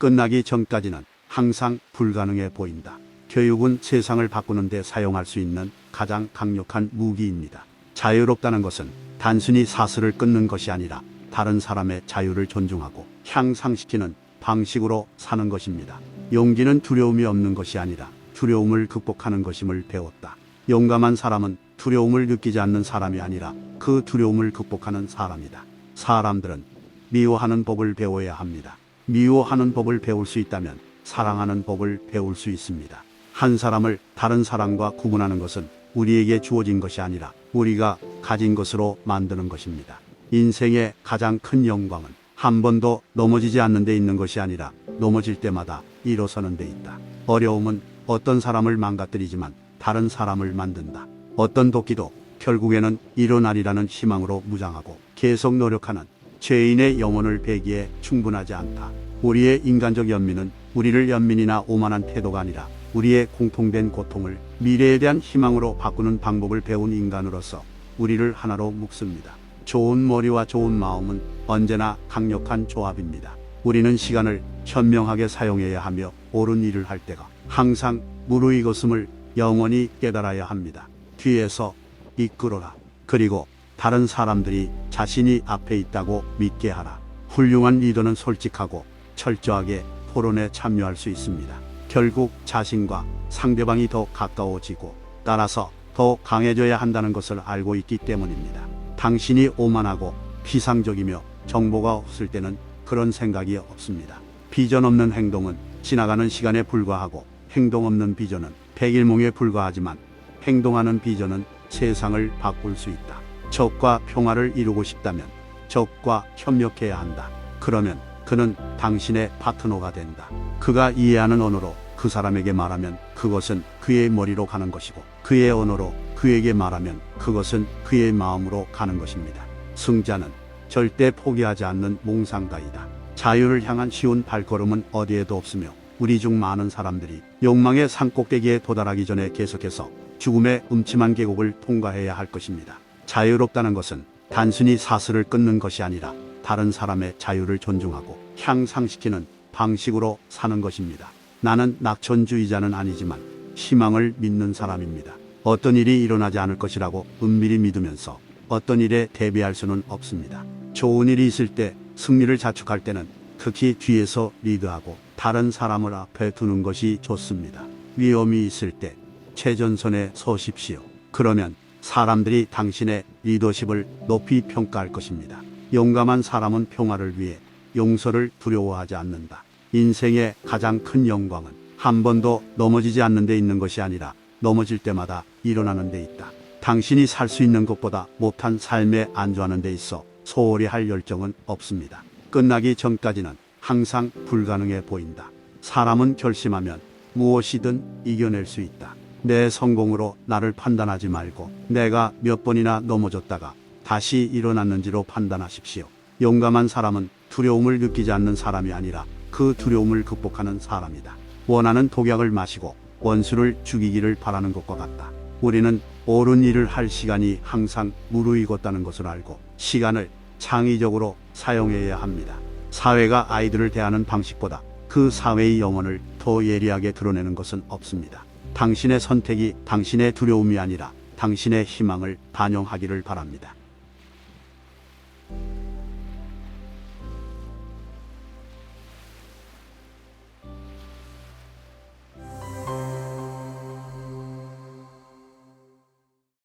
끝나기 전까지는 항상 불가능해 보인다. 교육은 세상을 바꾸는 데 사용할 수 있는 가장 강력한 무기입니다. 자유롭다는 것은 단순히 사슬을 끊는 것이 아니라 다른 사람의 자유를 존중하고 향상시키는 방식으로 사는 것입니다. 용기는 두려움이 없는 것이 아니라 두려움을 극복하는 것임을 배웠다. 용감한 사람은 두려움을 느끼지 않는 사람이 아니라 그 두려움을 극복하는 사람이다. 사람들은 미워하는 법을 배워야 합니다. 미워하는 법을 배울 수 있다면 사랑하는 법을 배울 수 있습니다. 한 사람을 다른 사람과 구분하는 것은 우리에게 주어진 것이 아니라 우리가 가진 것으로 만드는 것입니다. 인생의 가장 큰 영광은 한 번도 넘어지지 않는 데 있는 것이 아니라 넘어질 때마다 일어서는 데 있다. 어려움은 어떤 사람을 망가뜨리지만 다른 사람을 만든다. 어떤 도끼도 결국에는 일어나리라는 희망으로 무장하고 계속 노력하는 죄인의 영혼을 베기에 충분하지 않다. 우리의 인간적 연민은 우리를 연민이나 오만한 태도가 아니라 우리의 공통된 고통을 미래에 대한 희망으로 바꾸는 방법을 배운 인간으로서 우리를 하나로 묶습니다. 좋은 머리와 좋은 마음은 언제나 강력한 조합입니다. 우리는 시간을 현명하게 사용해야 하며 옳은 일을 할 때가 항상 무르익었음을 영원히 깨달아야 합니다. 뒤에서 이끌어라. 그리고 다른 사람들이 자신이 앞에 있다고 믿게 하라. 훌륭한 리더는 솔직하고 철저하게 토론에 참여할 수 있습니다. 결국 자신과 상대방이 더 가까워지고 따라서 더 강해져야 한다는 것을 알고 있기 때문입니다. 당신이 오만하고 피상적이며 정보가 없을 때는 그런 생각이 없습니다. 비전 없는 행동은 지나가는 시간에 불과하고 행동 없는 비전은 백일몽에 불과하지만 행동하는 비전은 세상을 바꿀 수 있다. 적과 평화를 이루고 싶다면 적과 협력해야 한다. 그러면 그는 당신의 파트너가 된다. 그가 이해하는 언어로 그 사람에게 말하면 그것은 그의 머리로 가는 것이고 그의 언어로 그에게 말하면 그것은 그의 마음으로 가는 것입니다. 승자는 절대 포기하지 않는 몽상가이다. 자유를 향한 쉬운 발걸음은 어디에도 없으며 우리 중 많은 사람들이 욕망의 산꼭대기에 도달하기 전에 계속해서 죽음의 음침한 계곡을 통과해야 할 것입니다. 자유롭다는 것은 단순히 사슬을 끊는 것이 아니라 다른 사람의 자유를 존중하고 향상시키는 방식으로 사는 것입니다. 나는 낙천주의자는 아니지만 희망을 믿는 사람입니다. 어떤 일이 일어나지 않을 것이라고 은밀히 믿으면서 어떤 일에 대비할 수는 없습니다. 좋은 일이 있을 때, 승리를 자축할 때는 특히 뒤에서 리드하고 다른 사람을 앞에 두는 것이 좋습니다. 위험이 있을 때 최전선에 서십시오. 그러면 사람들이 당신의 리더십을 높이 평가할 것입니다. 용감한 사람은 평화를 위해 용서를 두려워하지 않는다. 인생의 가장 큰 영광은 한 번도 넘어지지 않는 데 있는 것이 아니라 넘어질 때마다 일어나는 데 있다. 당신이 살 수 있는 것보다 못한 삶에 안주하는 데 있어 소홀히 할 열정은 없습니다. 끝나기 전까지는 항상 불가능해 보인다. 사람은 결심하면 무엇이든 이겨낼 수 있다. 내 성공으로 나를 판단하지 말고 내가 몇 번이나 넘어졌다가 다시 일어났는지로 판단하십시오. 용감한 사람은 두려움을 느끼지 않는 사람이 아니라 그 두려움을 극복하는 사람이다. 원하는 독약을 마시고 원수를 죽이기를 바라는 것과 같다. 우리는 옳은 일을 할 시간이 항상 무르익었다는 것을 알고 시간을 창의적으로 사용해야 합니다. 사회가 아이들을 대하는 방식보다 그 사회의 영혼을 더 예리하게 드러내는 것은 없습니다. 당신의 선택이 당신의 두려움이 아니라 당신의 희망을 반영하기를 바랍니다.